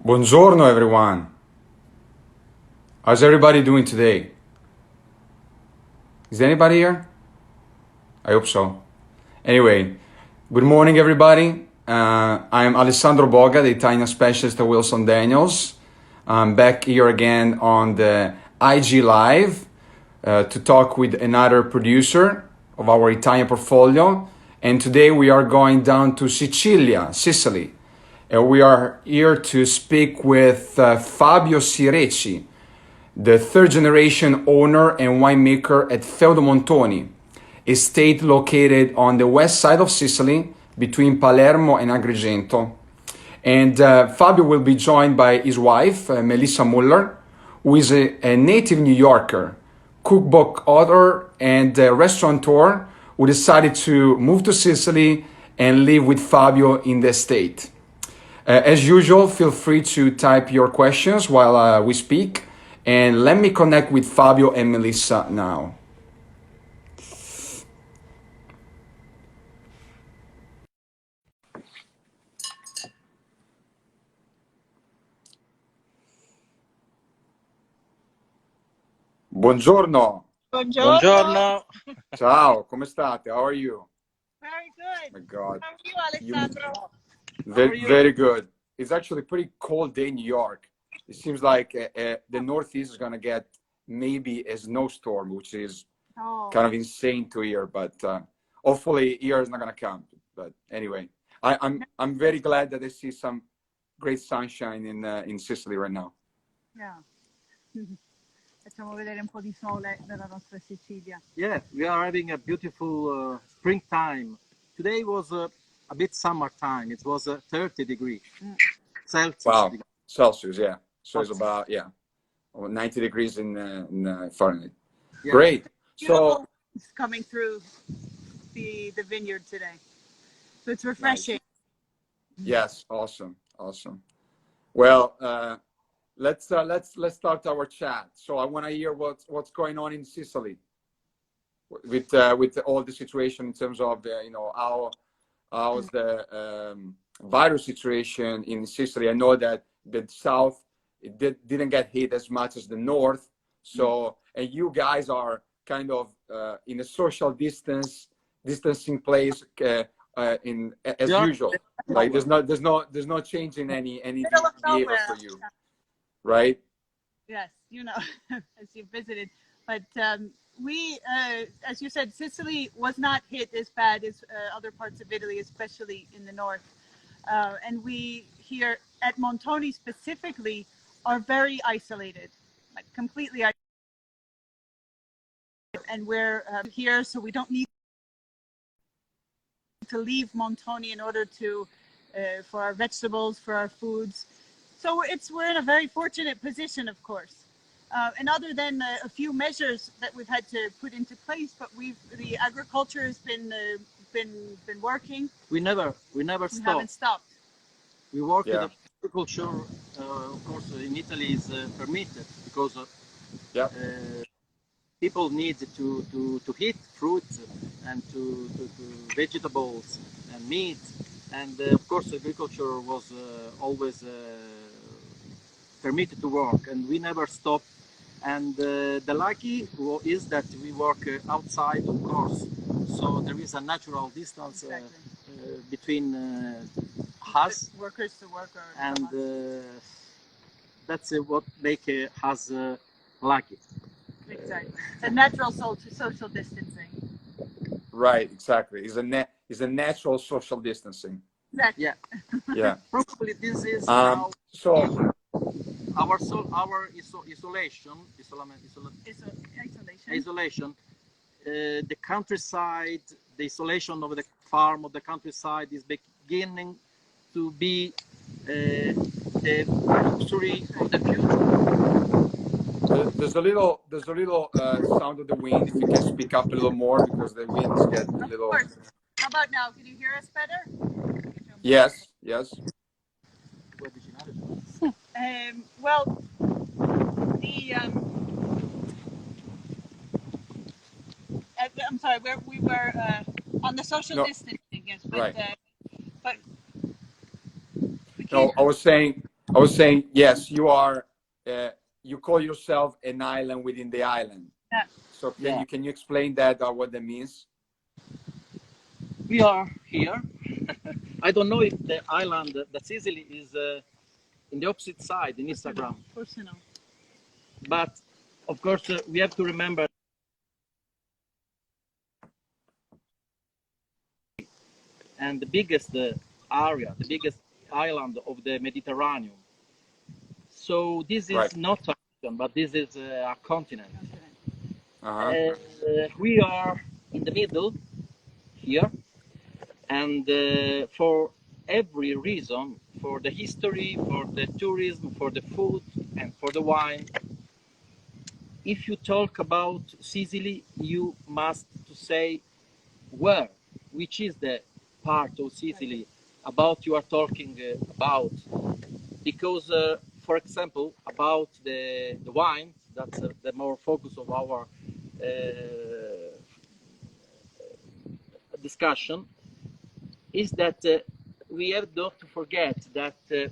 Buongiorno, everyone. How's everybody doing today? Is anybody here? I hope so. Anyway, good morning, everybody. I'm Alessandro Boga, the Italian specialist at Wilson Daniels. I'm back here again on the IG Live to talk with another producer of our Italian portfolio. And today we are going down to Sicily. We are here to speak with Fabio Sireci, the third generation owner and winemaker at Feudo Montoni, a estate located on the west side of Sicily between Palermo and Agrigento. And Fabio will be joined by his wife, Melissa Muller, who is a native New Yorker, cookbook author and restaurateur who decided to move to Sicily and live with Fabio in the estate. As usual, feel free to type your questions while we speak, and let me connect with Fabio and Melissa now. Buongiorno. Buongiorno. Ciao, come state? How are you? Very good. Oh my God. How are you, Alessandro? Very good. It's actually a pretty cold day in New York. It seems like the Northeast is going to get maybe a snowstorm, which is kind of insane to hear, but hopefully here is not going to come. But anyway, I'm very glad that I see some great sunshine in Sicily right now. Yeah. Facciamo vedere un po' di sole della nostra Sicilia. Yeah, we are having a beautiful springtime. Today was a bit summertime. It was 30 degrees Celsius. Wow, Celsius, yeah. So it's about 90 degrees in Fahrenheit. Yeah. Great. So it's coming through the vineyard today, so it's refreshing. Nice. Yes, awesome. Well, let's start our chat. So I want to hear what's going on in Sicily with all the situation in terms of how's the virus situation in Sicily. I know that the south didn't get hit as much as the north. So and you guys are kind of in a social distancing place as usual. Like there's no change in any behavior for you. Right? Yes, as you visited. But we, as you said, Sicily was not hit as bad as other parts of Italy, especially in the north. And we here at Montoni specifically are very isolated, like completely isolated. And we're here, so we don't need to leave Montoni in order to, for our vegetables, for our foods. So we're in a very fortunate position, of course. And other than a few measures that we've had to put into place, but the agriculture has been working. We never haven't stopped. We work with agriculture. Of course, in Italy is permitted because people need to eat fruit and to vegetables and meat. And of course, agriculture was always permitted to work, and we never stopped. And the lucky is that we work outside, of course, so there is a natural distance between us, workers to worker, and that's what makes us lucky. Exactly, it's a natural social distancing. Right, exactly. It's a natural social distancing. Exactly. Yeah. Probably this is our isolation. The countryside, the isolation of the farm of the countryside is beginning to be the luxury of the future. There's a little sound of the wind. If you can speak up a little more, because the winds get a little. Of course. How about now? Can you hear us better? Yes. Well, I'm sorry. We were on the social distancing, yes, but right. But no, I was saying I was saying, yes, you are. You call yourself an island within the island. Yeah. So can you explain that or what that means? We are here. I don't know if the island, that Sicily, is in the opposite side in Instagram. Personal. But of course, we have to remember, and the biggest area, the biggest island of the Mediterranean. So this is Right. not a region, but this is a continent. Uh-huh. We are in the middle here, and for every reason, for the history, for the tourism, for the food, and for the wine, if you talk about Sicily, you must to say where, which is the part of Sicily about you are talking about. Because, for example, about the wine, that's the more focus of our discussion, is that we have not to forget that the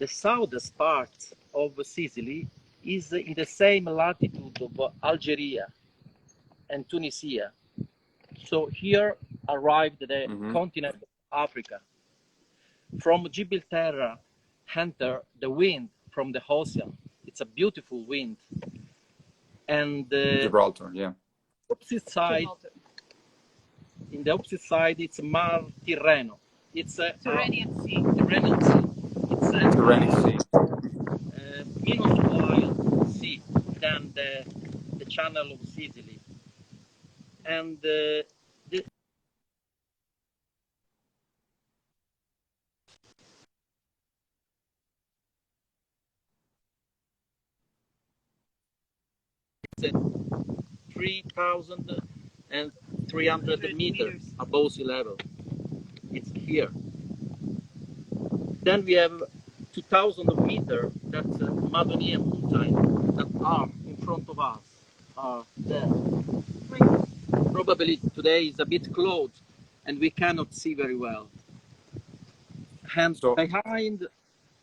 southern part of Sicily is in the same latitude of Algeria and Tunisia. So here arrived the continent of Africa. From Gibraltar enter the wind from the ocean. It's a beautiful wind. And Gibraltar, yeah. opposite side, in the opposite side, it's Mar Tirreno. It's a Tyrrhenian Sea. Tyrrhenian Sea. It's a Tyrrhenian Sea. minuscule sea than the Channel of Sicily. And the it's 3,300 meters above sea level. It's here. Then we have 2,000 meters, that's Madonia mountain, that are in front of us, are there. Probably today is a bit closed and we cannot see very well. And So- behind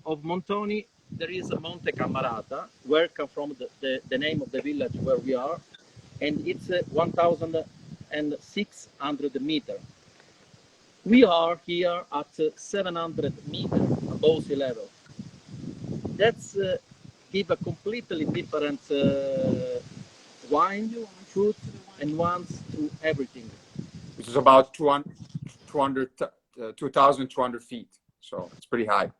of Montoni, there is a Monte Camarata, where come from the name of the village where we are, and it's 1,600 meters. We are here at 700 meters above sea level. That's give a completely different wine, food, and wines to everything. Which is about 2,200 feet. So it's pretty high.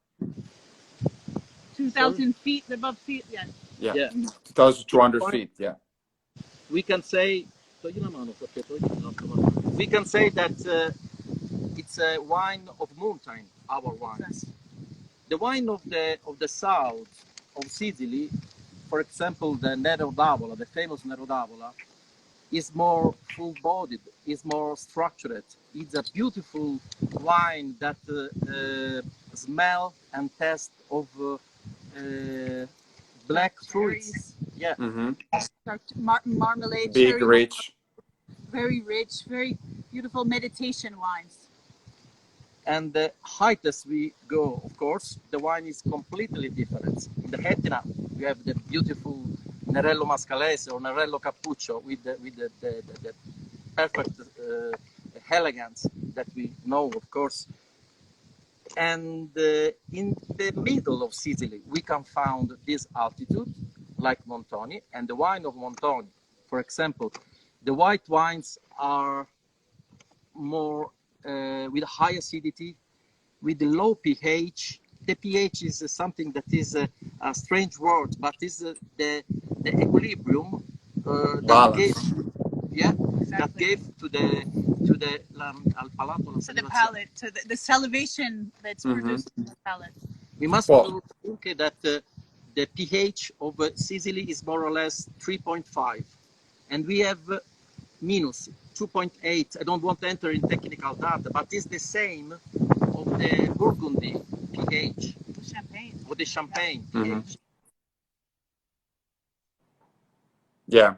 2,000 feet above sea. Yeah. Yeah. 2,200 feet, yeah. We can say that it's a wine of mountain, our wines. The wine of the south of Sicily, for example, the Nero d'Avola, the famous Nero d'Avola, is more full-bodied, is more structured. It's a beautiful wine that smell and taste of black fruits. Yeah. Marmalade, Big, cherry, rich. very rich, very beautiful meditation wines. And the height as we go, of course, the wine is completely different. In the Etna, you have the beautiful Nerello Mascalese or Nerello Cappuccio with the perfect elegance that we know, of course. And in the middle of Sicily, we can find this altitude, like Montoni, and the wine of Montoni. For example, the white wines are more with high acidity, with the low pH. The pH is something that is a strange word, but is the equilibrium that gave, that gave to the palate, to the salivation that's produced in the palate. We must look at that the pH of Sicily is more or less 3.5, and we have minus 2.8. I don't want to enter in technical data, but it's the same of the Burgundy pH. Champagne. Or the Champagne pH. Yeah.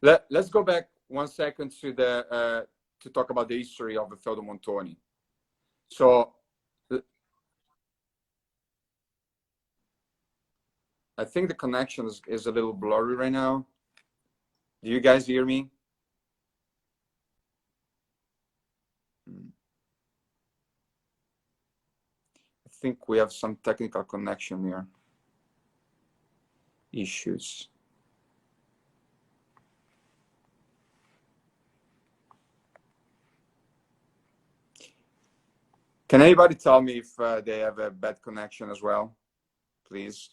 Let's go back 1 second to the to talk about the history of the Feudo Montoni. So I think the connection is a little blurry right now. Do you guys hear me? I think we have some technical connection here. Issues. Can anybody tell me if they have a bad connection as well, please?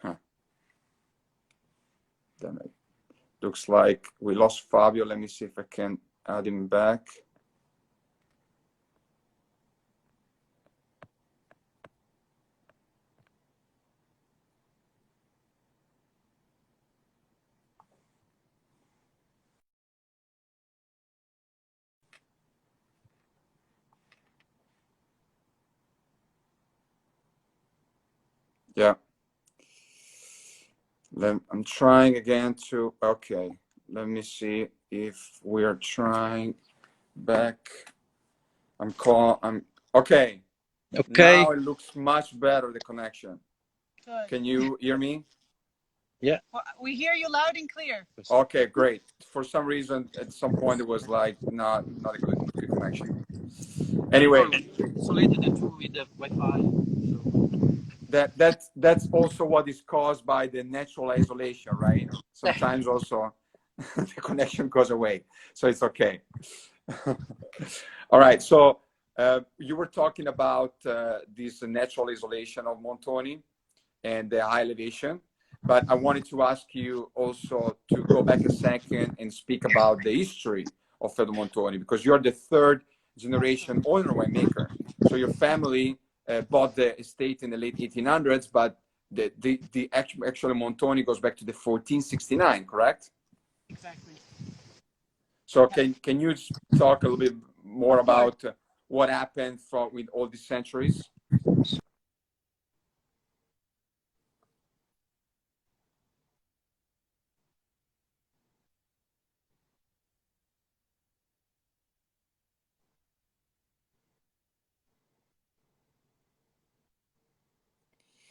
Huh. Damn it. Looks like we lost Fabio. Let me see if I can add him back. Yeah. I'm trying again to, okay. Let me see if we are trying back. Okay. Now it looks much better, the connection. Good. Can you hear me? Yeah. Well, we hear you loud and clear. Okay, great. For some reason, at some point, it was like not a good connection. Anyway, isolated the two with the Wi-Fi. So. That's also what is caused by the natural isolation, right? Sometimes also the connection goes away, so it's okay. All right, so you were talking about this natural isolation of Montoni and the high elevation, but I wanted to ask you also to go back a second and speak about the history of Feudo Montoni, because you're the third generation owner winemaker. So your family bought the estate in the late 1800s, but the actual Montoni goes back to the 1469, correct? Exactly. So can you talk a little bit more about what happened with all these centuries?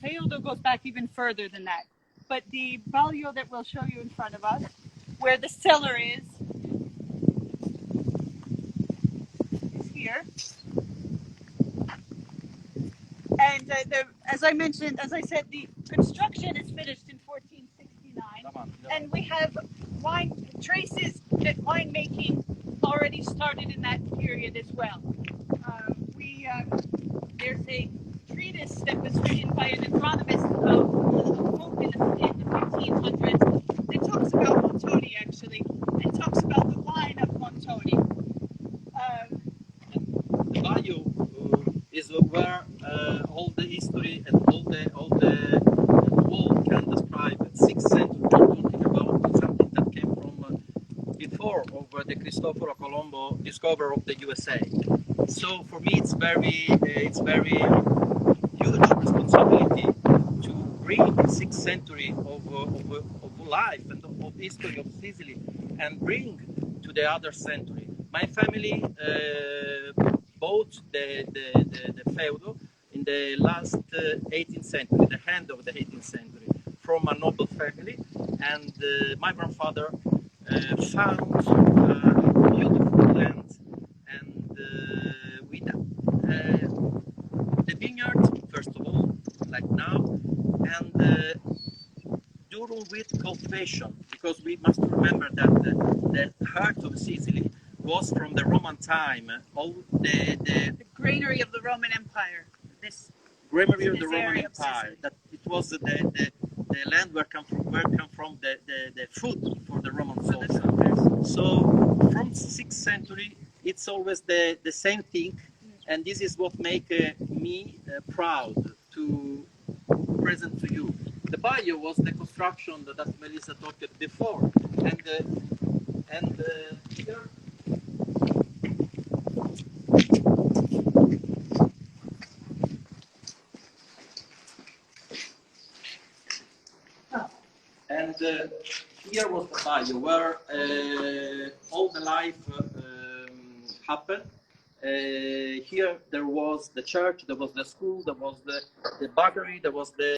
Feudo goes back even further than that. But the Balio that we'll show you in front of us, where the cellar is here. And as I said, the construction is finished in 1469. And we have wine traces that winemaking already started in that period as well. There's a treatise that was written by an agronomist in the 1500s that talks about Montoni, actually, and talks about the wine of Montoni. The bio is where all the history and all the world can describe 6th century. We're talking about something that came from before over the Cristoforo Colombo discovery of the USA. So for me, it's very huge responsibility to bring 6th century of life and of history of Sicily and bring to the other century. My family bought the feudo in the last 18th century, the end of the 18th century, from a noble family, and my grandfather found beautiful land and with the vineyard, first of all, like now, and durum with cultivation, because we must remember that the heart of Sicily was from the Roman time, all the granary of the Roman Empire. This granary of the Roman Empire. That it was the land where come from the food for the Roman soldiers. So from 6th century, it's always the same thing, and this is what make me proud to present to you. The bio was the construction that Melissa talked before, and here here was the Fabio, where all the life happened. Here there was the church, there was the school, there was the bakery, there was the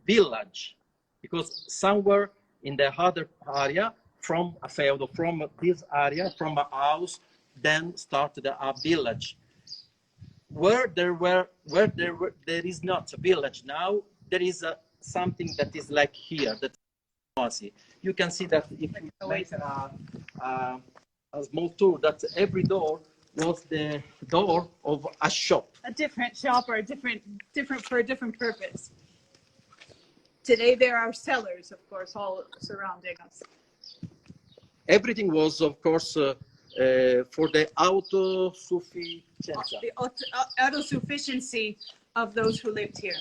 village, because somewhere in the other area from a feudo, from this area, from a house, then started a village. Where there is not a village now, there is something that is like here, that you can see that if you make a small tour, that every door was the door of a shop. A different shop or a different for a different purpose. Today there are cellars, of course, all surrounding us. Everything was, of course, for the autosufficiency. The autosufficiency of those who lived here.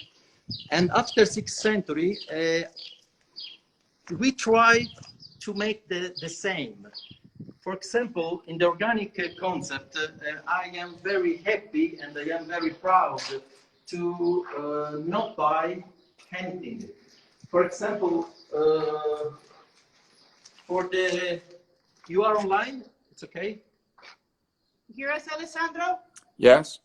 And after 6th century, we try to make the same. For example, in the organic concept, I am very happy and I am very proud to not buy anything. For example, you are online, it's okay? Hear us, Alessandro? Yes.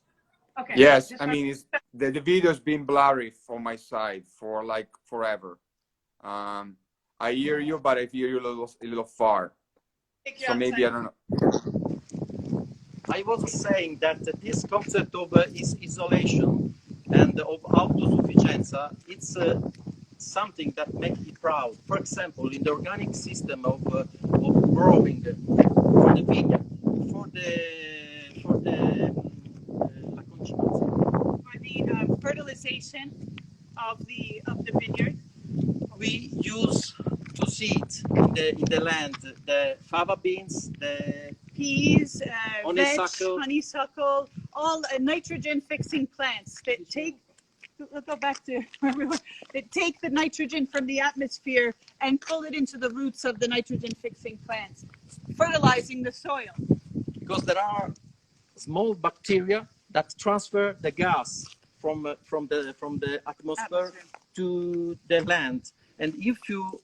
Okay. Yes. I mean, the video's been blurry from my side for like forever. I hear you, but I hear you a little far. So maybe I don't know. I was saying that this concept of isolation and of autosufficienza, it's something that makes me proud. For example, in the organic system of growing for the vineyard, for the fertilization of the vineyard, we use to seed in the land the fava beans, the peas, honeysuckle, honeysuckle, all nitrogen-fixing plants that take. We'll go back to where we were. That take the nitrogen from the atmosphere and pull it into the roots of the nitrogen-fixing plants, fertilizing the soil. Because there are small bacteria that transfer the gas from the atmosphere to the land. And if you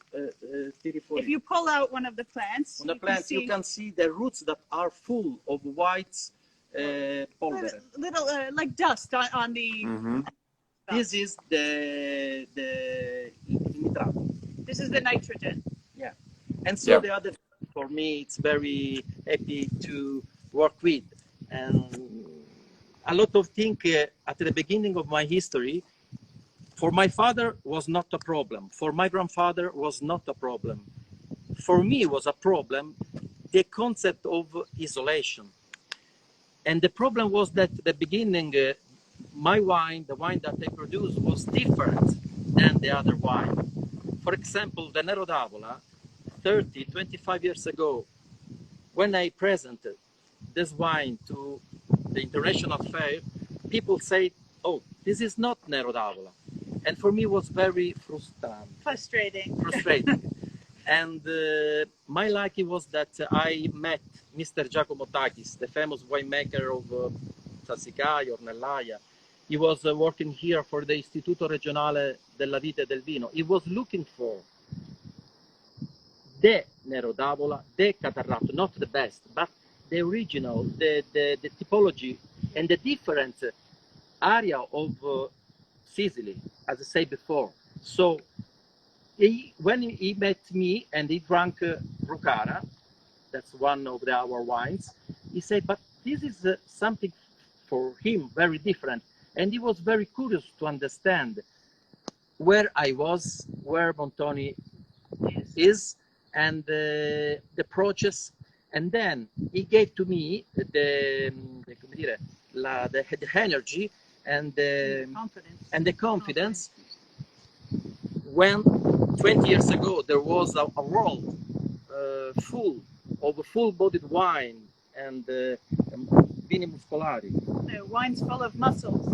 pull out one of the plants, you can see the roots that are full of white powder. Little like dust on the. Mm-hmm. This is the nitrato. This is the nitrogen. Yeah, and so the other, for me, it's very happy to work with, and a lot of things at the beginning of my history. For my father was not a problem. For my grandfather was not a problem. For me was a problem, the concept of isolation. And the problem was that at the beginning, my wine, the wine that I produced, was different than the other wine. For example, the Nero d'Avola, 25 years ago, when I presented this wine to the international fair, people say, oh, this is not Nero d'Avola. And for me, it was very frustrating. And my lucky was that I met Mr. Giacomo Takis, the famous winemaker of Sassicaia, Ornellaia. He was working here for the Istituto Regionale della Vite e del Vino. He was looking for the Nero d'Avola, the Catarratto, not the best, but the original, the typology, and the different area of Sicily, as I said before. So when he met me and he drank Rucara, that's one of our wines, he said, but this is something for him very different. And he was very curious to understand where I was, where Montoni is, and the process. And then he gave to me the energy and the confidence. When 20 years ago there was a world full of full-bodied wine and vini muscolari, wines full of muscles,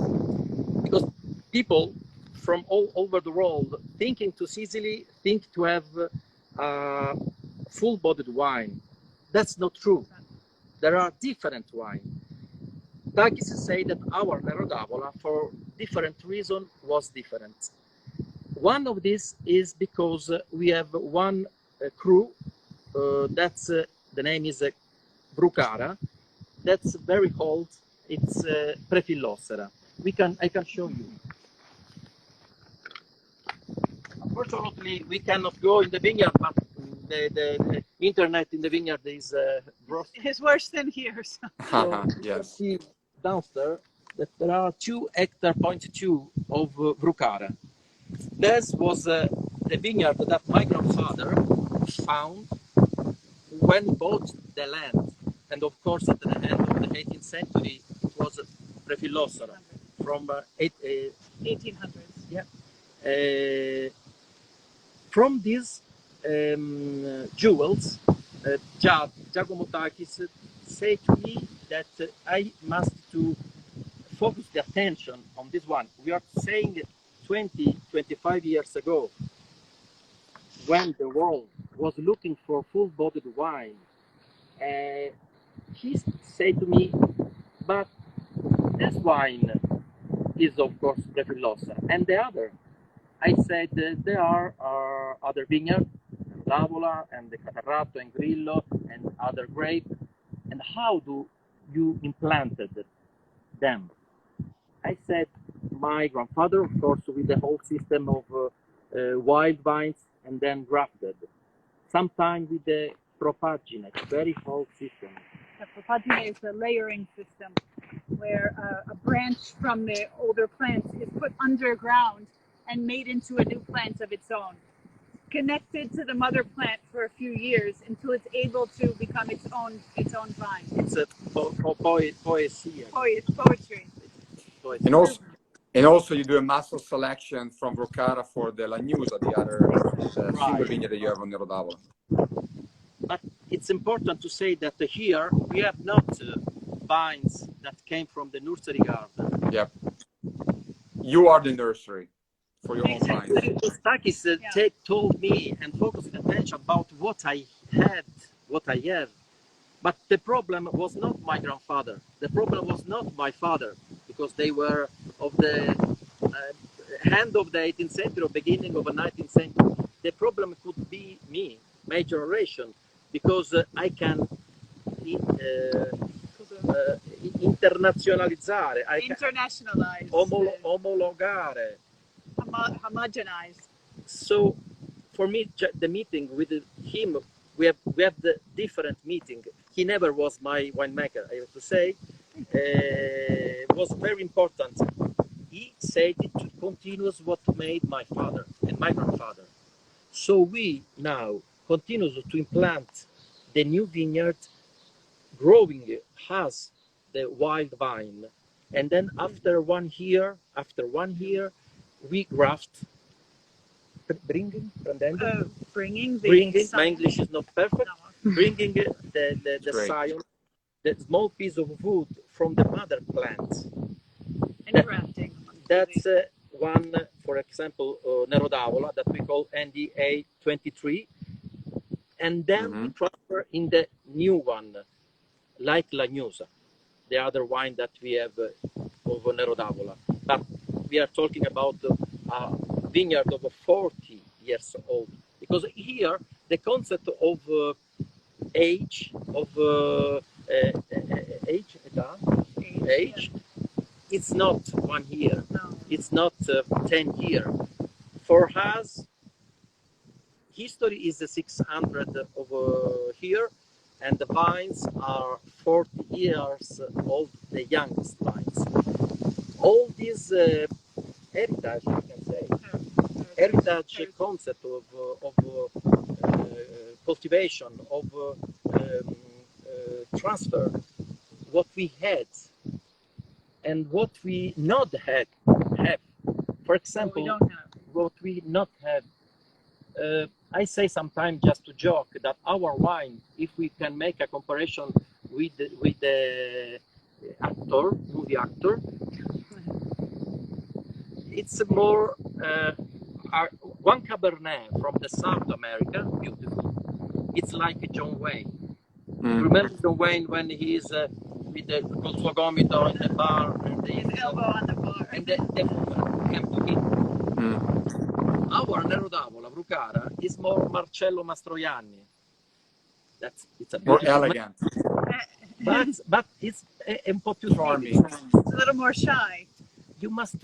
because people from all over the world thinking to Sicily think to have full-bodied wine. That's not true. There are different wines. Takis say that our Nero d'Avola, for different reasons, was different. One of these is because we have one crew. That's the name is Brucara. That's very old. It's Prefillosera. I can show you. Unfortunately, we cannot go in the vineyard, but the internet in the vineyard is It's worse than here. So. So you can Yes. see downstairs that there are 2 hectare, 0.2 of Brucara. This was the vineyard that my grandfather found when he bought the land. And of course, at the end of the 18th century, it was Prefillosera from 1800s. Yeah. From these jewels, Giacomo Takis said to me that I must to focus the attention on this one. We are saying 20, 25 years ago, when the world was looking for full-bodied wine, he said to me, but this wine is of course Prefillosa, and the other. I said there are other vineyards, D'Avola and the Catarratto and Grillo and other grapes, and how do you implanted them? I said my grandfather, of course, with the whole system of wild vines and then grafted. Sometimes with the propagine, very old system. The propagine is the layering system where a branch from the older plants is put underground and made into a new plant of its own, connected to the mother plant for a few years until it's able to become its own vine. It's a poetry. Poetry. And also you do a massive selection from Brucara for the Lagnusa, the single vineyard that you have on Nero d'Avola. But it's important to say that here we have not vines that came from the nursery garden. Yep. You are the nursery for your own vines. Takis told me and focused attention about what I had, what I have. But the problem was not my grandfather. The problem was not my father, because they were of the end of the 18th century or beginning of the 19th century. The problem could be me, my generation, because I can internazionalizzare, Internationalize. omologare. Homogenize. So for me, the meeting with him, we have the different meeting. He never was my winemaker, I have to say. Was very important. He said to continue what made my father and my grandfather. So we now continue to implant the new vineyard, growing has the wild vine, and then after 1 year, we graft. Bringing. My English is not perfect. No. Bringing the scion, the small piece of wood from the mother plant. And grafting. That's one, for example, Nero d'Avola that we call NDA 23, and then we transfer in the new one, like Lagnusa, the other wine that we have of Nero d'Avola. But we are talking about a vineyard of 40 years old, because here the concept of age, it's not 1 year, it's not 10 years. For us, history is 600 over here, and the vines are 40 years old, the youngest vines. All these heritage, you can say, heritage concept of cultivation, of transfer, what we had and what we not have. For example, what we not have. I say sometimes just to joke that our wine, if we can make a comparison with the movie actor, it's more one Cabernet from the South America, beautiful. It's like John Wayne. Remember John Wayne when he is with the col suo gomito in the bar and His elbow on the bar. and the woman came to him. Our Nero d'Avola, Brucara, is more Marcello Mastroianni. It's a More beautiful elegant. but it's un po' più Charming. It's a little more shy. You must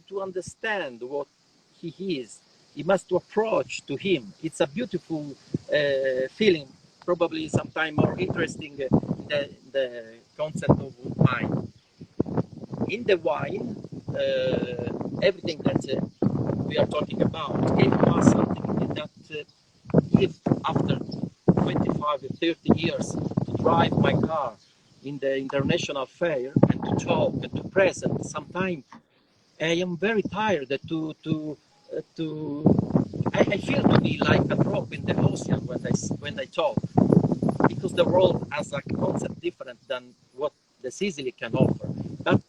to understand what he is. You must to approach to him. It's a beautiful feeling. Probably sometime more interesting the concept of wine. In the wine, everything that we are talking about gave us something that if after 25 or 30 years to drive my car in the international fair and to talk and to present, sometimes I am very tired I feel to be like a drop in the ocean when I talk, because the world has a concept different than what the Sicily can offer. But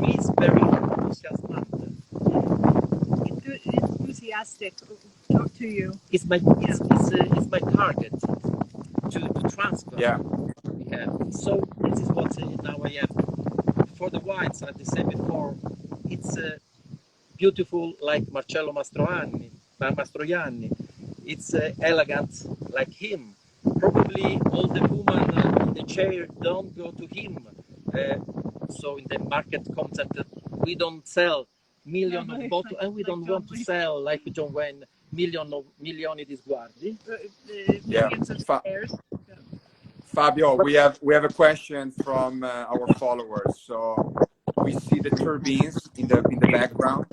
he is very enthusiastic to you. It's my target to transfer. Yeah. We have. So this is what now I have for the wines. As I said before, it's beautiful like Marcello Mastroianni. It's elegant like him. Probably all the women in the chair don't go to him. So in the market concept, we don't sell millions of bottles, and we don't want to sell like John Wayne milioni di sguardi. Millions of spares. Fabio, we have a question from our followers. So we see the turbines in the background,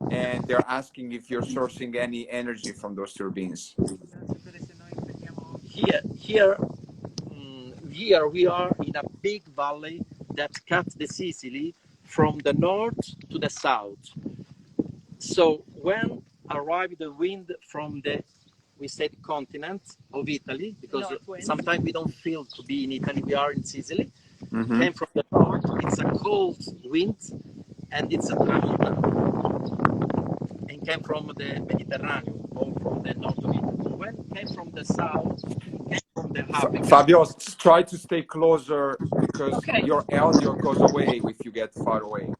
and they're asking if you're sourcing any energy from those turbines. Here we are in a big valley that cuts the Sicily from the north to the south. So when arrived the wind from the, we said, continent of Italy, because sometimes we don't feel to be in Italy, we are in Sicily, came from the north, it's a cold wind, and it's a tramontana, and came from the Mediterranean, or from the north of Italy. When it came from the south, came from the Africa. Fabio, try to stay closer, because your audio goes away if you get far away.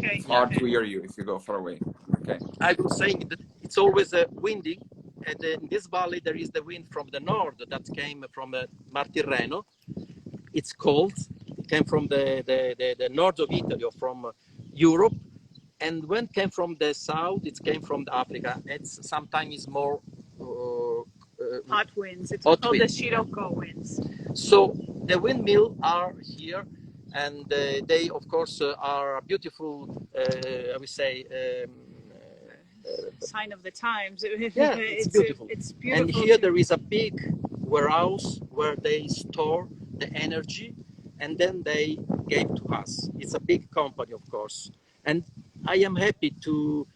Okay. It's hard to hear you if you go far away. Okay. I was saying that it's always windy, and in this valley there is the wind from the north that came from Martirreno. It's cold. It came from the north of Italy, or from Europe. And when it came from the south, it came from Africa. It's sometimes more hot winds. It's hot called winds. the Scirocco winds. So the windmills are here, and they, of course, are a beautiful, I would say, sign of the times. Yeah, it's beautiful. It's beautiful. And here there is a big warehouse where they store the energy, and then they gave to us. It's a big company, of course. And I am happy to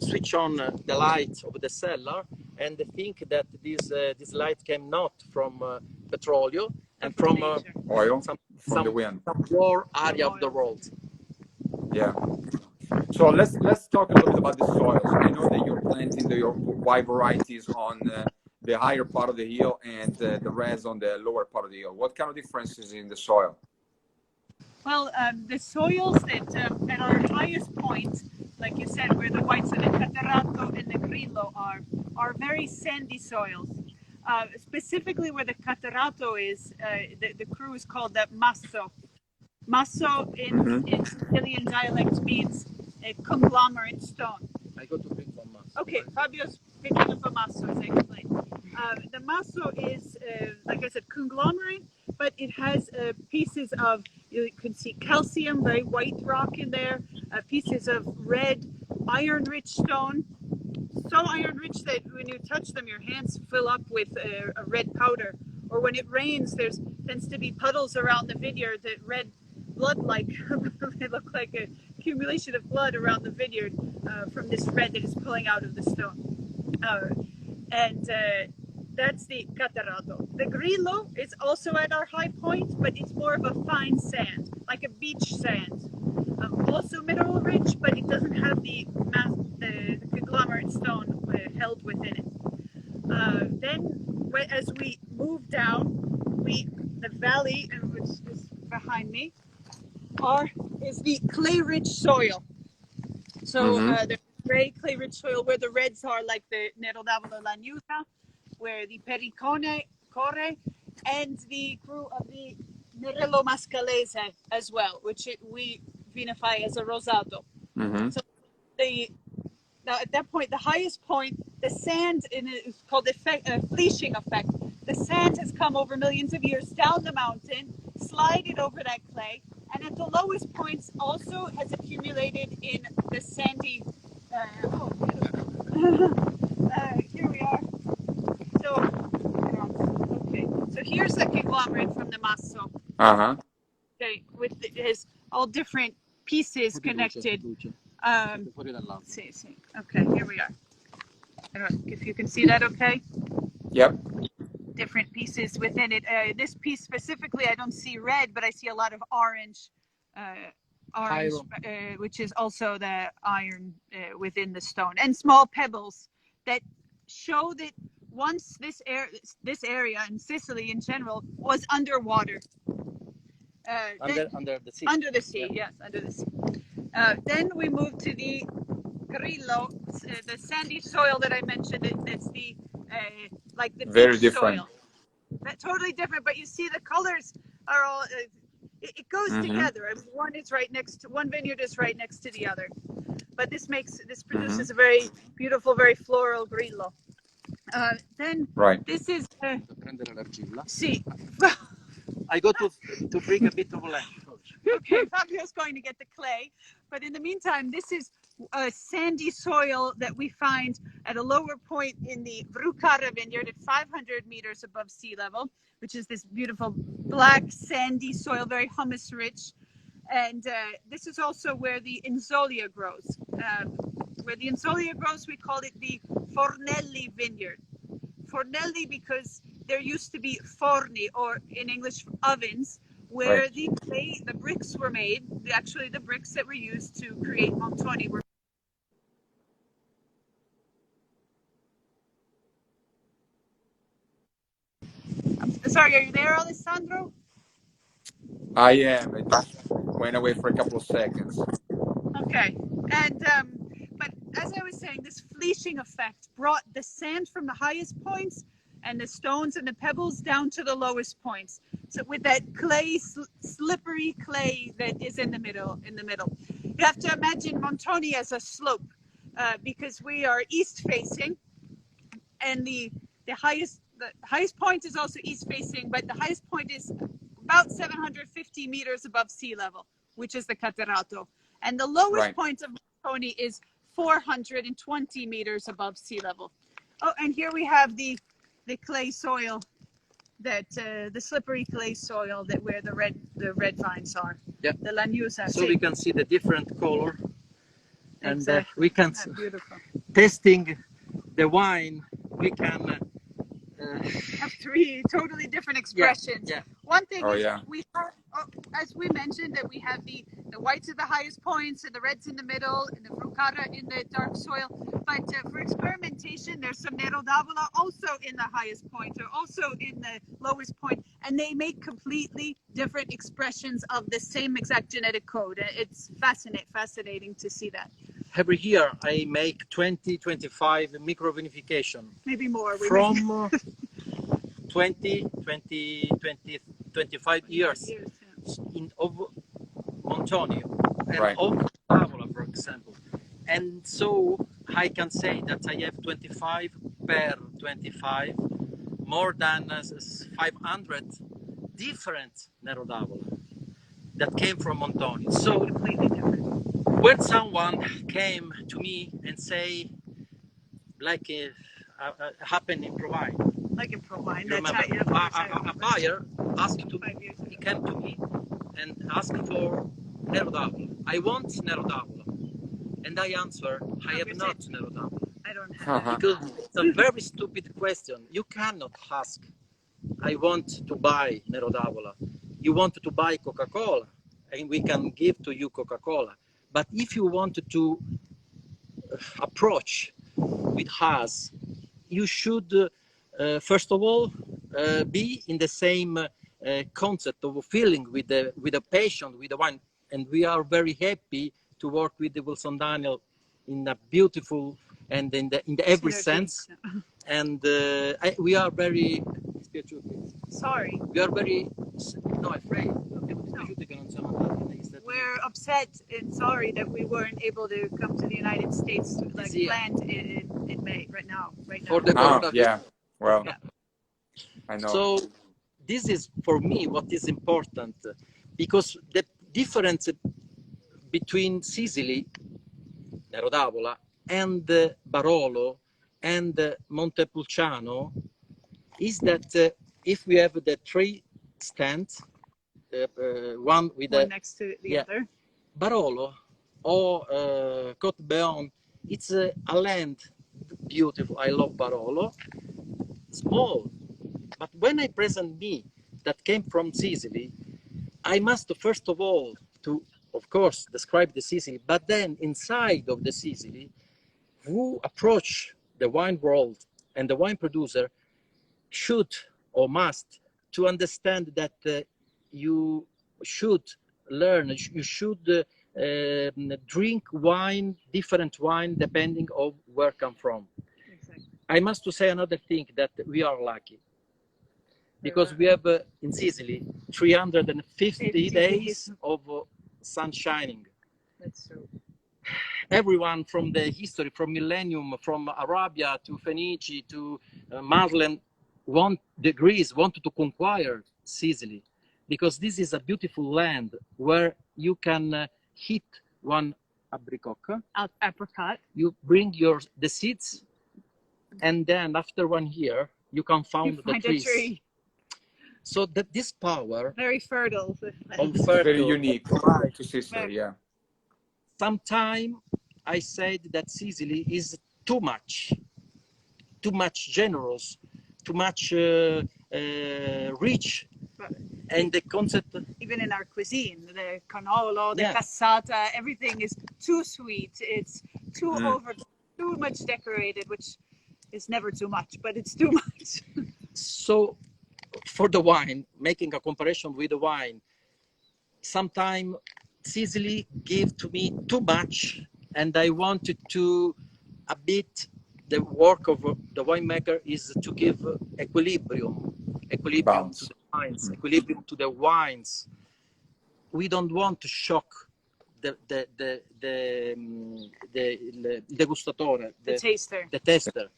switch on the light of the cellar, and think that this light came not from petroleum and from oil, some the wind, some war area of the world. Yeah. So let's talk a little bit about the soils. I know that you're planting your wide varieties on the higher part of the hill, and the rest on the lower part of the hill. What kind of differences in the soil? Well, the soils that at our highest point, like you said, where the whites of the Catarato and the Grillo are very sandy soils. Specifically where the Catarato is, the crew is called the Masso. Masso in Sicilian dialect means a conglomerate stone. I go to drink from Masso. Okay, Fabio's picking up a Masso, as I explained. The Masso is, like I said, conglomerate, but it has pieces of, you can see calcium, very white rock in there, pieces of red, iron-rich stone. So iron-rich that when you touch them, your hands fill up with a red powder. Or when it rains, there's tends to be puddles around the vineyard that red blood-like, they look like an accumulation of blood around the vineyard from this red that is pulling out of the stone. That's the Catarato. The Grillo is also at our high point, but it's more of a fine sand, like a beach sand. also mineral rich, but it doesn't have the conglomerate stone held within it. Then, as we move down, the valley, which is behind me, is the clay-rich soil. So the gray clay-rich soil where the reds are, like the Nero d'Avola Lagnusa, where the Pericone Core, and the crew of the Nerello Mascalese as well, which we vinify as a rosato. So now at that point, the highest point, the sand is called the fleeshing effect. The sand has come over millions of years down the mountain, slided over that clay, and at the lowest points also has accumulated in the sandy. Here we are. So, okay. So here's the conglomerate from the Masso. Okay, with his all different pieces connected. Okay, here we are. I don't know if you can see that okay. Yep. Different pieces within it. This piece specifically, I don't see red, but I see a lot of orange, which is also the iron within the stone, and small pebbles that show that once this area in Sicily in general was underwater. Under the sea. Under the sea, yes, under the sea. Then we move to the Grillo, the sandy soil that I mentioned. It's the like the very beach different soil. Totally different, but you see the colors are all. It goes together. I mean, one vineyard is right next to the other, but this produces a very beautiful, very floral Grillo. Then this is see. I go to bring a bit of land. Okay, Fabio's going to get the clay, but in the meantime, this is a sandy soil that we find at a lower point in the Vrucara vineyard at 500 meters above sea level, which is this beautiful black sandy soil, very humus rich. And this is also where the Inzolia grows. Where the Inzolia grows, we call it the Fornelli vineyard. Fornelli because there used to be forni, or in English, ovens, where the bricks were made. Actually, the bricks that were used to create Montoni were. Sorry, are you there, Alessandro? I am. I just went away for a couple of seconds. Okay, and but as I was saying, this fleeshing effect brought the sand from the highest points and the stones and the pebbles down to the lowest points. So with that clay, slippery clay that is in the middle. You have to imagine Montoni as a slope because we are east facing, and the highest point is also east facing, but the highest point is about 750 meters above sea level, which is the Caterato. And the lowest point of Montoni is 420 meters above sea level. Oh, and here we have the clay soil, that the slippery clay soil that where the red vines are. Yeah. The Lagnusa. So we can see the different color, and we can testing the wine. We can have three totally different expressions. Yeah. One thing is we have, as we mentioned, that we have the whites at the highest points and the reds in the middle and the Vrucara in the dark soil. But for experimentation, there's some Nero d'Avola also in the highest point or also in the lowest point, and they make completely different expressions of the same exact genetic code. It's fascinating to see that. Every year I make 20-25 microvinification. Maybe more. From 25 years of Montoni and of Avola, for example. And so I can say that I have 25 per 25, more than 500 different Nero d'Avola that came from Montoni. So completely different. When someone came to me and say, like it happened in Provine, a buyer asked to me, he came to me and asked for Nero d'Avola. I want Nero d'Avola. And I answer, I have not Nero d'Avola. I don't have Because it's a very stupid question. You cannot ask, I want to buy Nero d'Avola. You want to buy Coca-Cola. and we can give to you Coca-Cola. But if you want to approach with us, you should first of all be in the same concept of feeling with the patient, with the wine. And we are very happy to work with the Wilson Daniel in a beautiful and in the every Synergy. sense. And we are very Sorry. we are very afraid. We're upset and sorry that we weren't able to come to the United States like planned in May, right now. For the yeah, well, Yeah. I know. So this is for me what is important, because the difference between Sicily, Nero d'Avola, and Barolo and Montepulciano is that if we have the three stands, one with one next to the other. Barolo or Côte d'Or, it's a land beautiful. I love Barolo. Small, but when I present me that came from Sicily, I must first of all to, of course, describe the Sicily, but then inside of the Sicily, who approach the wine world and the wine producer should or must to understand that you should learn, you should drink wine, different wine, depending on where come from. Exactly. I must to say another thing, that we are lucky because we have in Sicily 350 days of sun shining. That's true. Everyone from the history, from millennium, from Arabia to Phoenici to Marlen, Greece wanted to conquer Sicily, because this is a beautiful land where you can hit one apricot. You bring the seeds, and then after 1 year you can find the trees. A tree. So that this power, very fertile. Very unique to Sicily, yeah. Sometimes I said that Sicily is too much generous, too much rich, and the concept. Even in our cuisine, the cannolo, the cassata, everything is too sweet. It's too too much decorated, which is never too much, but it's too much. So, for the wine, making a comparison with the wine, sometimes Sicily give to me too much, and I wanted to a bit. The work of the winemaker is to give equilibrium Balance. to the wines, equilibrium to the wines. We don't want to shock the degustatore, the taster.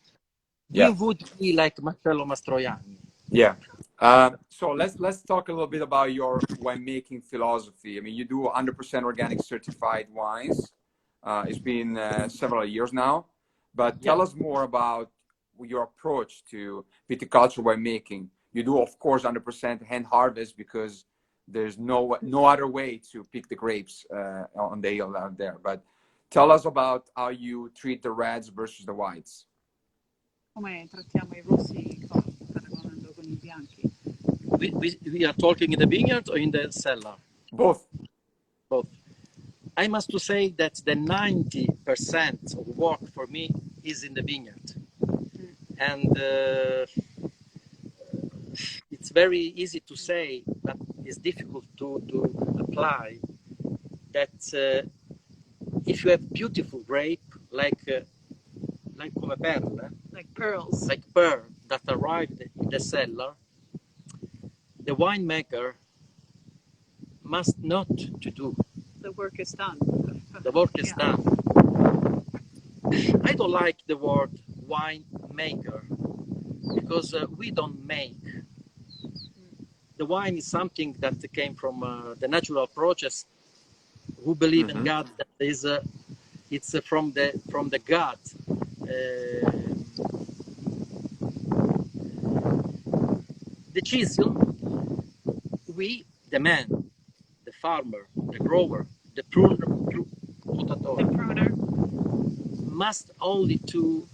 Yeah. We would be like Marcello Mastroianni. Yeah. So let's talk a little bit about your winemaking philosophy. I mean, you do 100% organic certified wines. It's been several years now, but tell us more about your approach to viticulture winemaking. You do, of course, 100% hand harvest because there's no other way to pick the grapes on the hill out there. But tell us about how you treat the reds versus the whites. Come trattiamo I rossi paragonando con I bianchi? We are talking in the vineyard or in the cellar? Both. Both. I must to say that the 90% of work for me is in the vineyard. And it's very easy to say, but it's difficult to apply, that if you have beautiful grape, like come perle, like pearls, like pearl that arrived in the cellar, the winemaker must not to do. The work is done. The work is done. I don't like the word winemaker because we don't make. The wine is something that came from the natural process. Who believe in God, that is it's from the God. The chisel, we, the man, the farmer, the grower, the pruner, must only to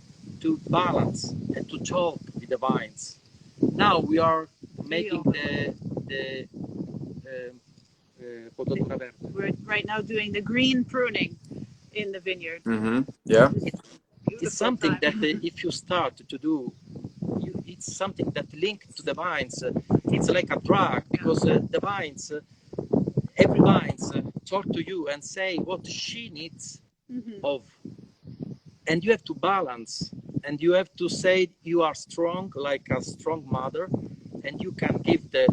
balance and to talk with the vines. Now we are making the potatura verde. We're right now doing the green pruning in the vineyard. Yeah. It's something that if you start to do, it's something that linked to the vines. It's like a drug because the vines, every vines talk to you and say what she needs of, and you have to balance, and you have to say you are strong, like a strong mother, and you can give the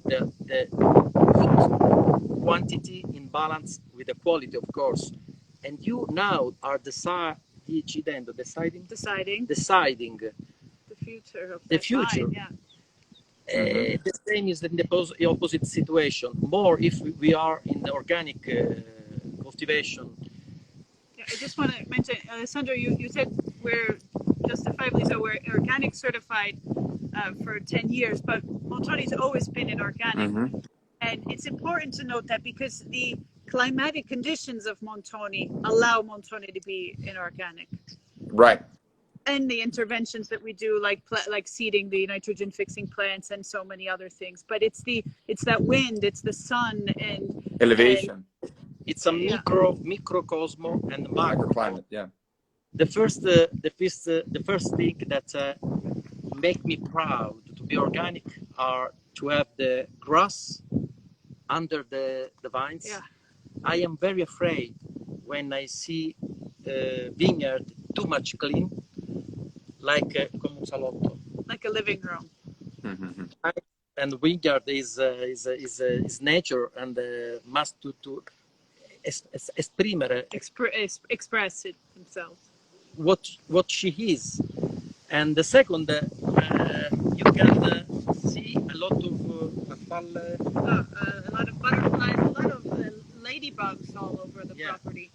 quantity in balance with the quality, of course. And you now are deciding Deciding the future of the that future. vine, yeah. The same is in the opposite situation. More if we are in the organic cultivation. Yeah, I just want to mention, Alessandro, you said we're justifiably so we're organic certified for 10 years, but Montoni's always been in organic. And it's important to note that because the climatic conditions of Montoni allow Montoni to be inorganic. Right. And the interventions that we do, like seeding the nitrogen fixing plants and so many other things. But it's that wind, it's the sun and Elevation. It's a microcosmo and Microclimate, yeah. The first thing that make me proud to be organic are to have the grass under the vines. Yeah. I am very afraid when I see vineyard too much clean, like come un salotto. Like a living room. And vineyard is nature and must to esprimere Express it themselves. what she is. And the second, you can see a lot of a lot of butterflies, a lot of ladybugs all over the property.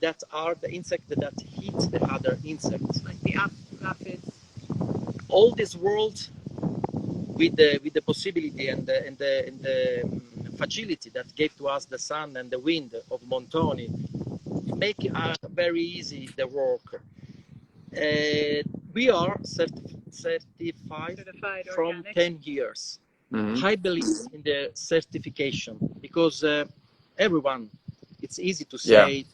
That are the insects that eat the other insects, like the aphids. All this world with the possibility and the facility that gave to us the sun and the wind of Montoni, make very easy the work. We are certified from organic. 10 years. I believe in the certification because everyone, it's easy to say,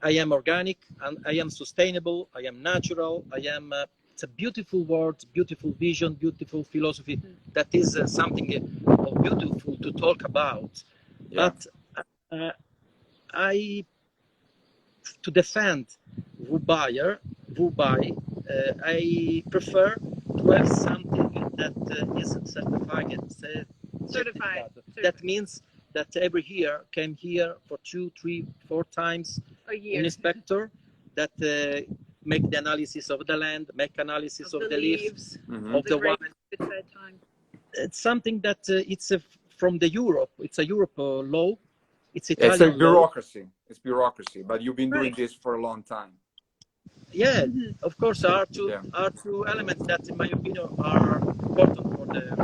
I am organic and I am sustainable, I am natural, I am, it's a beautiful word, beautiful vision, beautiful philosophy. That is something beautiful to talk about. Yeah. But to defend who buy, I prefer to have something that is certified. That means that every year came here for 2, 3, 4 times a year. An inspector that make the analysis of the land, make analysis of the leaves, of the wine. It's something that it's from the Europe. It's a Europe law. It's Italian It's a bureaucracy. law. It's bureaucracy, but you've been doing this for a long time. Yeah, of course, are two elements that, in my opinion, are important for the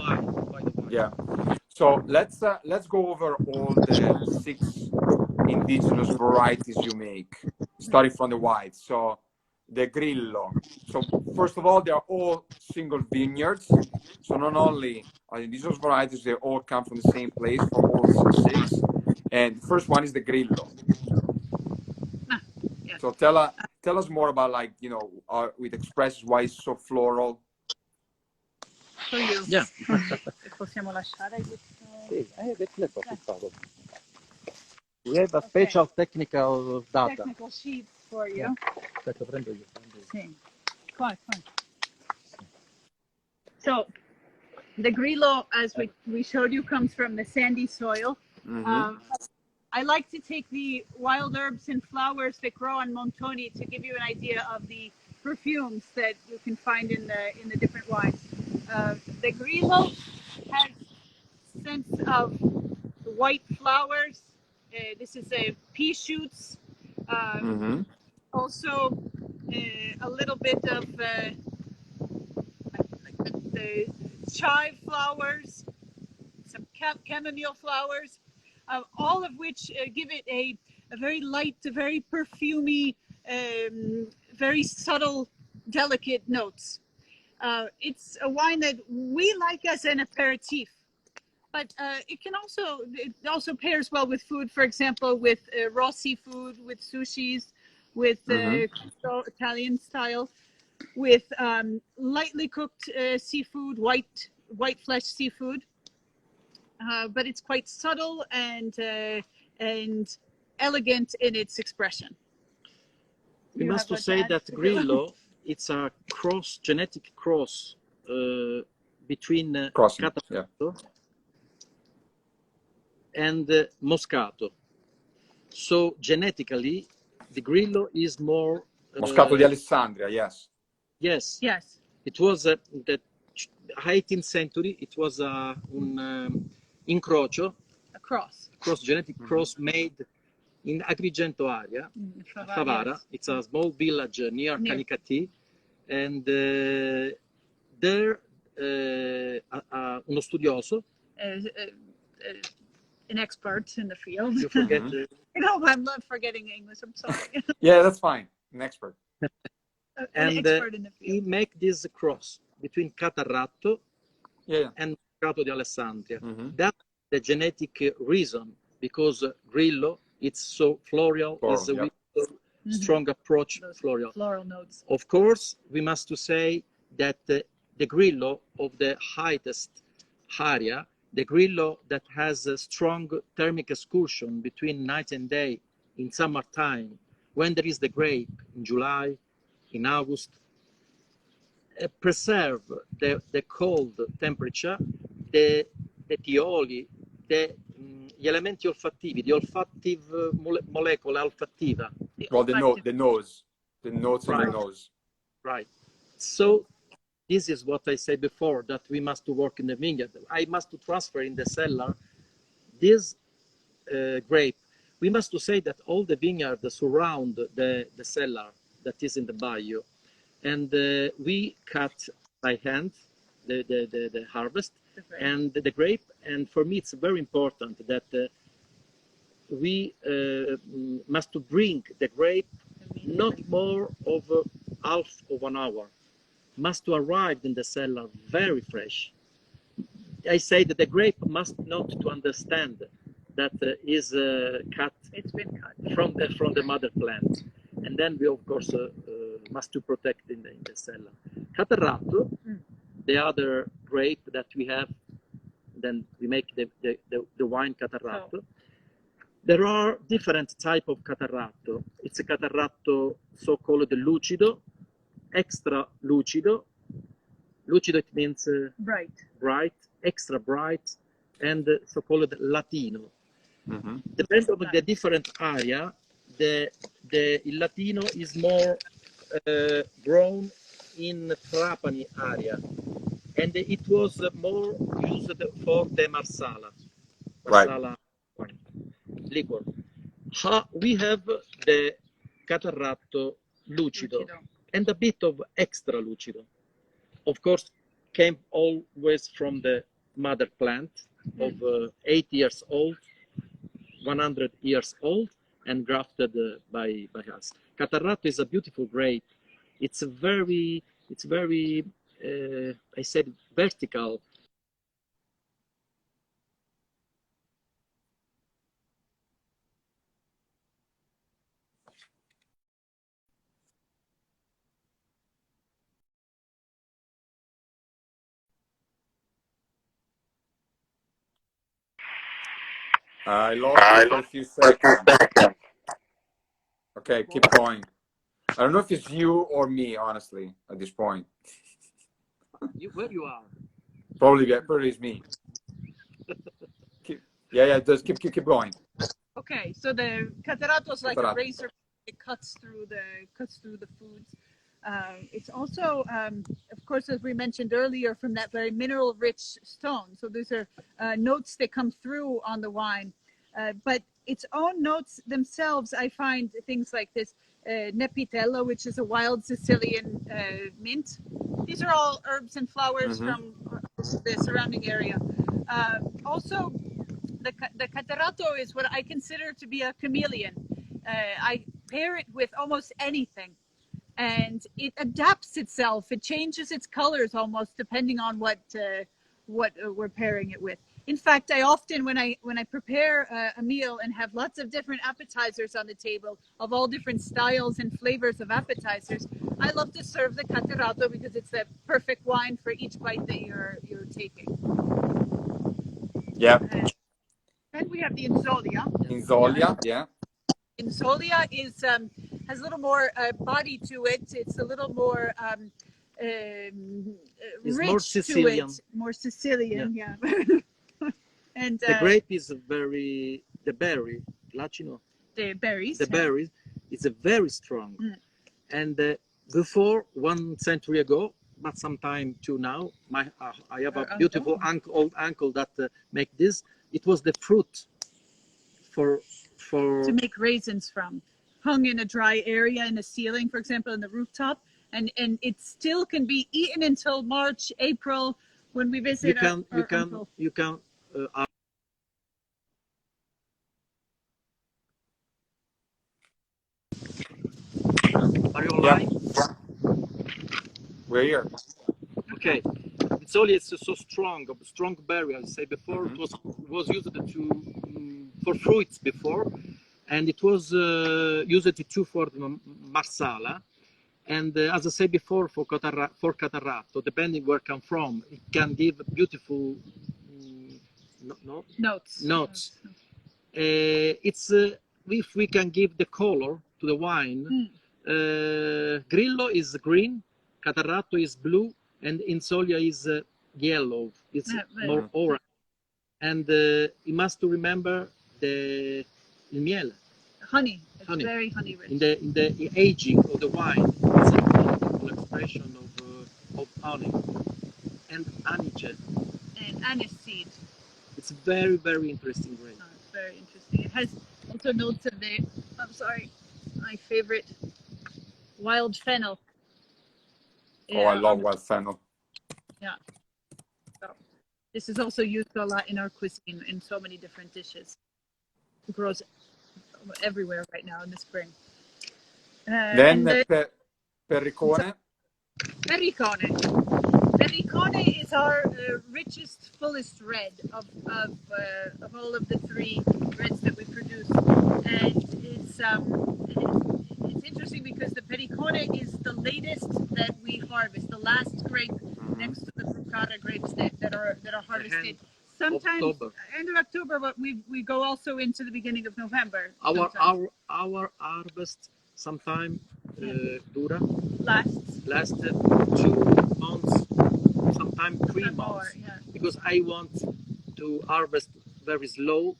wine. Yeah. So let's go over all the 6 indigenous varieties you make, starting from the white. So the Grillo. So first of all, they are all single vineyards. So not only are indigenous varieties, they all come from the same place for all 6. And the first one is the Grillo. So tell us more about, like, you know, with expresses why it's so floral. So you. Yeah. Possiamo lasciare We have a special technical data. Technical sheet for you. Aspetta, prendo io. Sì. Qua. So the Grillo, as we showed you, comes from the sandy soil. I like to take the wild herbs and flowers that grow on Montoni to give you an idea of the perfumes that you can find in the different wines. The Grillo has scents of white flowers. This is pea shoots. Also a little bit of the chive flowers, some chamomile flowers, all of which give it a very light, very perfumey, very subtle, delicate notes. It's a wine that we like as an aperitif. But it also pairs well with food. For example, with raw seafood, with sushis, with Italian style, with lightly cooked seafood, white flesh seafood. But it's quite subtle and elegant in its expression. We must to say that Grillo, it's a genetic cross between Catarratto and Moscato. So genetically, the Grillo is more Moscato di Alessandria, yes. Yes. Yes. It was the 18th century. It was un incrocio, a cross genetic cross made in Agrigento area, Favara. Yes. It's a small village near Canicattì, and there uno studioso, an expert in the field. You forget I'm not forgetting English. I'm sorry. Yeah, that's fine. An expert. And expert in the field. he make this cross between Catarratto Yeah. and Moscato di Alessandria. That's the genetic reason, because Grillo, it's so floral, is with strong approach floral notes. Of course, we must to say that the Grillo of the highest area, the Grillo that has a strong thermic excursion between night and day in summertime, when there is the grape in July, in August, preserve the cold temperature, the tioli, gli elementi olfattivi, the olfactive molecule olfattiva. Well, the nose, the notes in the nose. Right. So this is what I said before, that we must work in the vineyard. I must transfer in the cellar this grape. We must say that all the vineyard surround the cellar that is in the bayou, and we cut by hand the harvest and the grape. And for me, it's very important that we must bring the grape not more of half of an hour. Must to arrive in the cellar very fresh. I say that the grape must not to understand that is cut. It's been cut from the mother plant, and then we of course must to protect in the cellar. Catarratto, the other grape that we have, then we make the wine Catarratto. There are different type of Catarratto. It's a Catarratto so-called lucido, extra lucido. Lucido, it means bright, extra bright, and so-called Latino. Depending on the different area, il Latino is more grown in Trapani area, and it was more used for the Marsala liquor. We have the Catarratto lucido and a bit of extra lucido. Of course, came always from the mother plant of 8 years old, 100 years old, and grafted by us. Catarratto is a beautiful grape. It's very, I said, vertical. I lost you for a few seconds. Okay, keep going. I don't know if it's you or me, honestly, at this point. Where you are? Probably it's me. Just keep going. Okay, so the Catarratto is like a razor. It cuts through the foods. It's also, of course, as we mentioned earlier, from that very mineral-rich stone. So these are notes that come through on the wine. But its own notes themselves, I find things like this Nepitello, which is a wild Sicilian mint. These are all herbs and flowers from the surrounding area. Also, the Catarratto is what I consider to be a chameleon. I pair it with almost anything, and it adapts itself. It changes its colors almost depending on what we're pairing it with. In fact, I often, when I prepare a meal and have lots of different appetizers on the table of all different styles and flavors of appetizers, I love to serve the Catarato because it's the perfect wine for each bite that you're taking. Yeah. Then we have the Inzolia. Inzolia, yeah. Inzolia is has a little more body to it. It's a little more It's rich more Sicilian. to it, more Sicilian, yeah. And the grape is very, the berry, Lacino, the berries. the berries is very strong. And before 1 century ago, but sometime to now, I have a beautiful old uncle that make this. It was the fruit for to make raisins from, hung in a dry area in the ceiling, for example, in the rooftop, and it still can be eaten until March, April, when we visit our uncle. You can are you all right? We're here. Okay. Inzolia is so strong berry. As I said before, it was used for fruits before, and it was used too for marsala. And as I said before, for Catarato, depending where it come from, it can give beautiful notes. It's if we can give the color to the wine. Grillo is green, Catarato is blue, and Inzolia is yellow. It's more orange. And you must remember the miele. Honey. It's very honey rich. In the aging of the wine, it's a beautiful expression of honey and anice. And anise seed. It's very, very interesting grape. Oh, it's very interesting. It has also notes of my favorite, wild fennel. Oh, I love wild fennel. Yeah. So, this is also used a lot in our cuisine in so many different dishes. It grows everywhere right now in the spring. Then Perricone. Perricone is our richest, fullest red of all of the three reds that we produce, and it's interesting because the Perricone is the latest that we harvest, the last grape next to the Brucata grapes that are harvested. Sometimes end of October, but we go also into the beginning of November. Our harvest sometime dura last 2 months, sometimes 3 months, because I want to harvest very slow,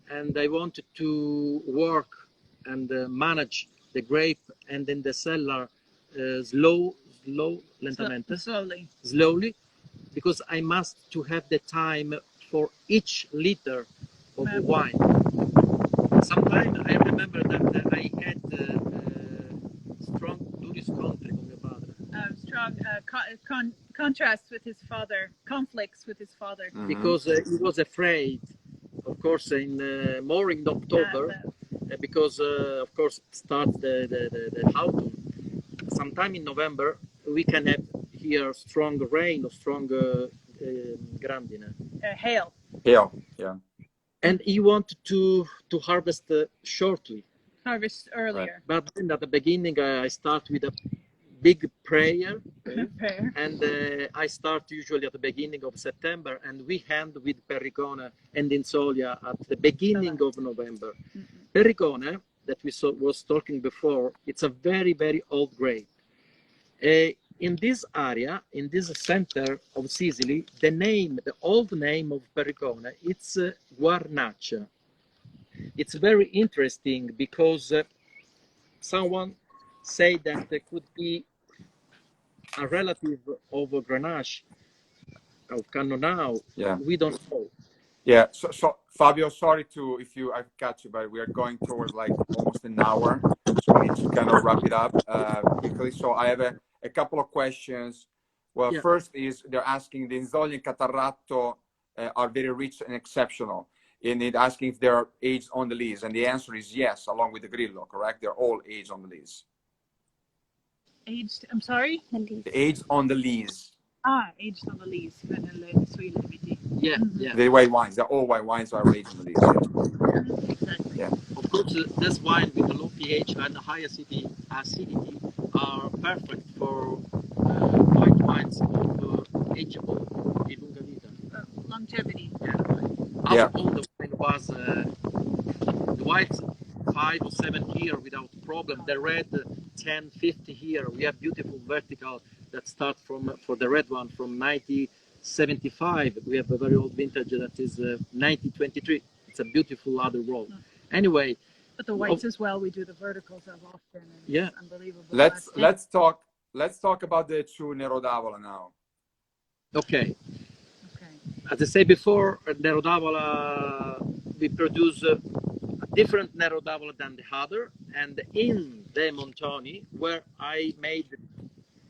and I want to work and manage the grape and in the cellar slowly, because I must to have the time for each liter of wine. Sometimes I remember that I had strong Duris country con mio padre. Strong contrasts with his father, conflicts with his father. Because he was afraid, of course, more in October, because of course starts the autumn. Sometime in November we can have here strong rain or strong grandine. Hail. Hail, yeah. And he wanted to harvest shortly. Harvest earlier. Right. But then at the beginning I start with a big prayer. And I start usually at the beginning of September, and we end with Perricone and Inzolia at the beginning of November. Perricone, that was talking before, it's a very, very old grape. In this area, in this center of Sicily, the old name of Perricone, it's Guarnacha. It's very interesting because someone said that there could be a relative of Grenache, of Cannonau. Yeah. We don't know. Yeah. So Fabio, sorry if I've cut you, but we are going towards like almost an hour, so we need to kind of wrap it up quickly. So I have a couple of questions. Well, first is they're asking the Inzolia and Catarato are very rich and exceptional. And they're asking if they're aged on the lees, and the answer is yes, along with the Grillo, correct? They're all aged on the lees. Aged, I'm sorry? The aged on the lees. Aged on the lees, sui lieviti. Yeah, yeah. The white wines, the all white wines are aged on the lees. Exactly. Yeah. Of course, this wine with a low pH and a high acidity are perfect for white wines of ageable di lunga vita. Longevity. Yeah. Our older wine was the white 5 or 7 here without problem. The red 10, 50 here. We have beautiful vertical that start from for the red one from 1975. We have a very old vintage that is 1923. It's a beautiful other roll. Anyway, but the whites as well. We do the verticals of often. And yeah, it's unbelievable. Let's talk about the true Nero d'Avola now. Okay. As I said before, Nero d'Avola, we produce a different Nero d'Avola than the other. And in the Montoni, where I made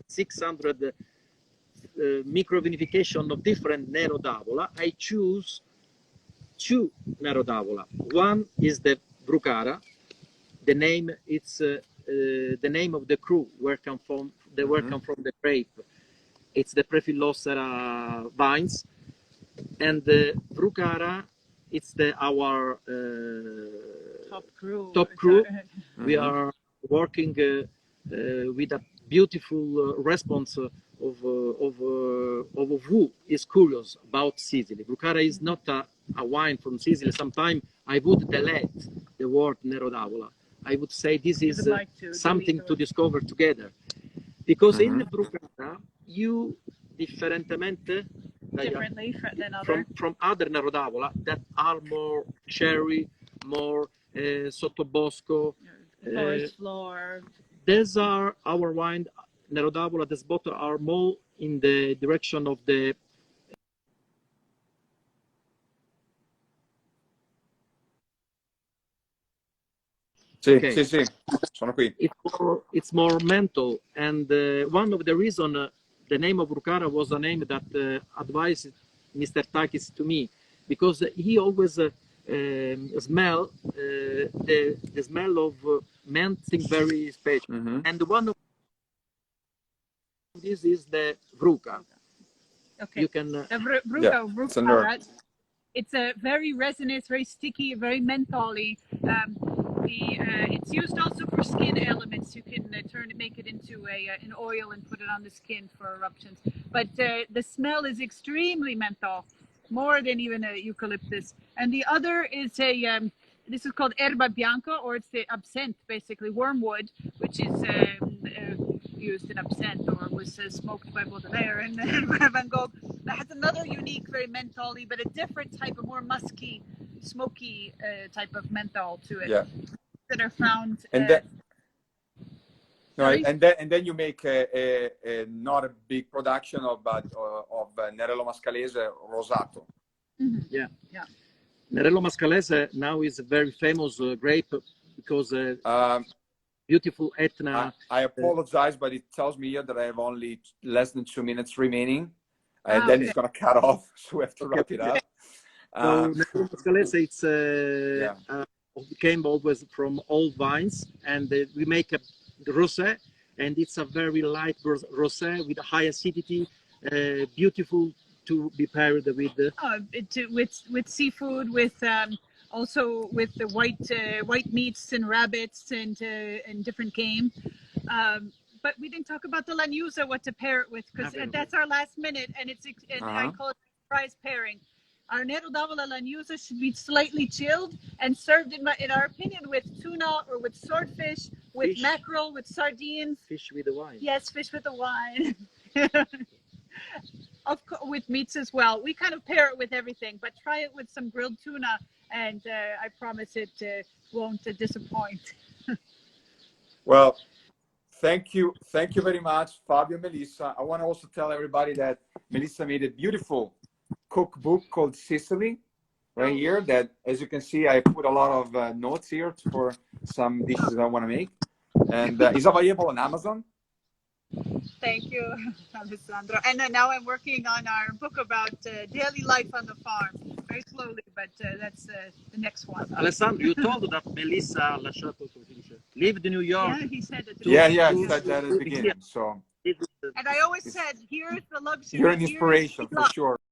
600 micro vinification of different Nero d'Avola, I choose 2 Nero d'Avola. One is the Brucara. The name it's the name of the crew where come from the grape. It's the Prefillosera vines. And the Brucara, it's our top crew. We are working with a beautiful response of who is curious about Sicily. Brucara is not a wine from Sicily. Sometimes I would delete the word Nero d'Avola. I would say this is something to discover together. Because in the Brucara, you differently than other. from other Nero d'Avola that are more cherry, more sottobosco. Forest floor. These are our wine, Nero d'Avola, this bottle are more in the direction of the Sì, sono qui. It's more mental, and one of the reason the name of Brucara was a name that advised Mr. Takis to me, because he always smell the smell of mint very special, and one of this is the Bruca. Okay. You can the Bruca, it's a very resinous, very sticky, very mentholy. It's used also for skin elements. You can make it into an oil and put it on the skin for eruptions. But the smell is extremely menthol, more than even a eucalyptus. And the other is this is called erba bianca, or it's the absinthe, basically wormwood, which is used in absinthe, or was smoked by Baudelaire and Van Gogh. That has another unique, very mentholy, but a different type of more musky, smoky type of menthol to it. Yeah. That are found. And then you make not a big production of Nerello Mascalese Rosato. Yeah. Nerello Mascalese now is a very famous grape because beautiful Etna. I apologize, but it tells me here that I have only less than 2 minutes remaining. And then it's going to cut off, so we have to wrap it up. So Nerello Mascalese, it's came always from old vines, and we make a rosé, and it's a very light rosé with a high acidity, beautiful to be paired with seafood, with also with the white meats and rabbits and different game. But we didn't talk about the Lanusa, what to pair it with, because that's our last minute, and I call it surprise pairing. Our Nero d'Avola Lanusa should be slightly chilled and served, in our opinion, with tuna or with swordfish, with fish, mackerel, with sardines. Fish with the wine. Yes, fish with the wine. Of course, with meats as well. We kind of pair it with everything, but try it with some grilled tuna, and I promise it won't disappoint. Well, thank you very much, Fabio and Melissa. I want to also tell everybody that Melissa made a beautiful cookbook called Sicily right here, that, as you can see, I put a lot of notes here for some dishes I want to make, and is available on Amazon. Thank you, Alessandro. And now I'm working on our book about daily life on the farm, very slowly, but that's the next one. Alessandro, you told that Melissa lived in New York. Yeah, he said it. Yeah, he said that at the beginning. So And I always said, here's the luxury. You're an here's inspiration for love. sure.